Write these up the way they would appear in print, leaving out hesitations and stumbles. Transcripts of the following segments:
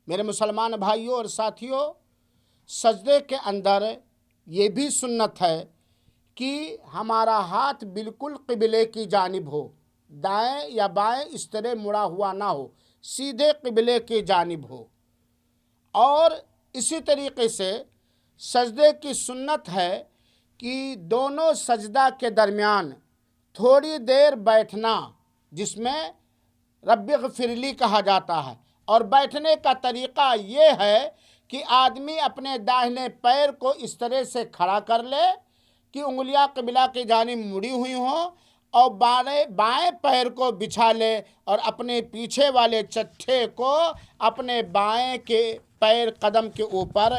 میرے مسلمان بھائیوں اور ساتھیوں، سجدے کے اندر یہ بھی سنت ہے کہ ہمارا ہاتھ بالکل قبلے کی جانب ہو، دائیں یا بائیں اس طرح مڑا ہوا نہ ہو، سیدھے قبلے کی جانب ہو۔ اور اسی طریقے سے سجدے کی سنت ہے کہ دونوں سجدہ کے درمیان تھوڑی دیر بیٹھنا، جس میں رب اغفر لی کہا جاتا ہے۔ اور بیٹھنے کا طریقہ یہ ہے کہ آدمی اپنے داہنے پیر کو اس طرح سے کھڑا کر لے کہ انگلیاں قبلہ کی جانب مڑی ہوئی ہوں، اور بائیں پیر کو بچھا لے اور اپنے پیچھے والے چٹھے کو اپنے بائیں کے پیر قدم کے اوپر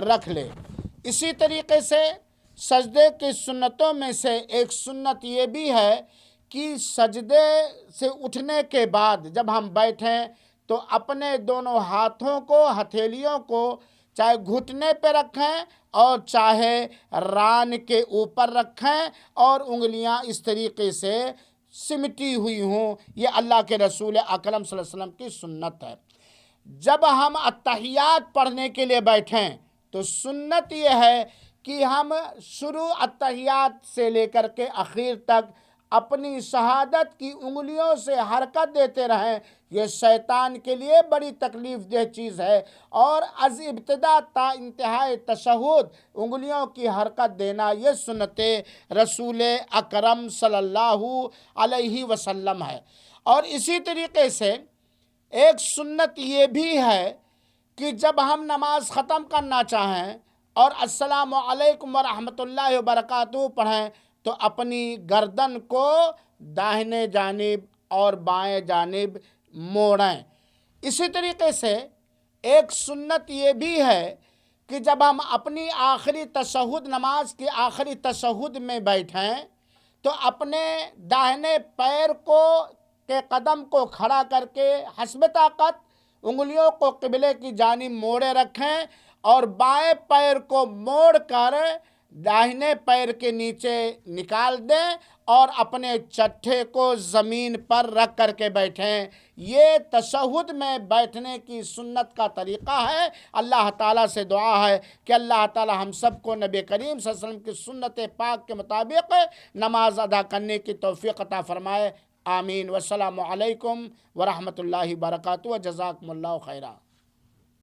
رکھ لے۔ اسی طریقے سے سجدے کی سنتوں میں سے ایک سنت یہ بھی ہے کہ سجدے سے اٹھنے کے بعد جب ہم بیٹھیں تو اپنے دونوں ہاتھوں کو، ہتھیلیوں کو چاہے گھٹنے پہ رکھیں اور چاہے ران کے اوپر رکھیں، اور انگلیاں اس طریقے سے سمٹی ہوئی ہوں۔ یہ اللہ کے رسول اکرم صلی اللہ علیہ وسلم کی سنت ہے۔ جب ہم اتحیات پڑھنے کے لیے بیٹھیں تو سنت یہ ہے کہ ہم شروع اتحیات سے لے کر کے اخیر تک اپنی شہادت کی انگلیوں سے حرکت دیتے رہیں۔ یہ شیطان کے لیے بڑی تکلیف دہ چیز ہے، اور از ابتدا تا انتہائی تشہد انگلیوں کی حرکت دینا یہ سنت رسول اکرم صلی اللہ علیہ وسلم ہے۔ اور اسی طریقے سے ایک سنت یہ بھی ہے کہ جب ہم نماز ختم کرنا چاہیں اور السلام علیکم ورحمۃ اللہ وبرکاتہ پڑھیں تو اپنی گردن کو داہنے جانب اور بائیں جانب موڑیں۔ اسی طریقے سے ایک سنت یہ بھی ہے کہ جب ہم اپنی آخری تشہد، نماز کی آخری تشہد میں بیٹھیں تو اپنے داہنے پیر کے قدم کو کھڑا کر کے حسب طاقت انگلیوں کو قبلے کی جانب موڑے رکھیں، اور بائیں پیر کو موڑ کر داہنے پیر کے نیچے نکال دیں اور اپنے چٹھے کو زمین پر رکھ کر کے بیٹھیں۔ یہ تشہد میں بیٹھنے کی سنت کا طریقہ ہے۔ اللہ تعالیٰ سے دعا ہے کہ اللہ تعالیٰ ہم سب کو نبی کریم صلی اللہ علیہ وسلم کی سنت پاک کے مطابق نماز ادا کرنے کی توفیق عطا فرمائے۔ آمین۔ والسلام علیکم ورحمۃ اللہ وبرکاتہ۔ جزاکم اللہ خیرا۔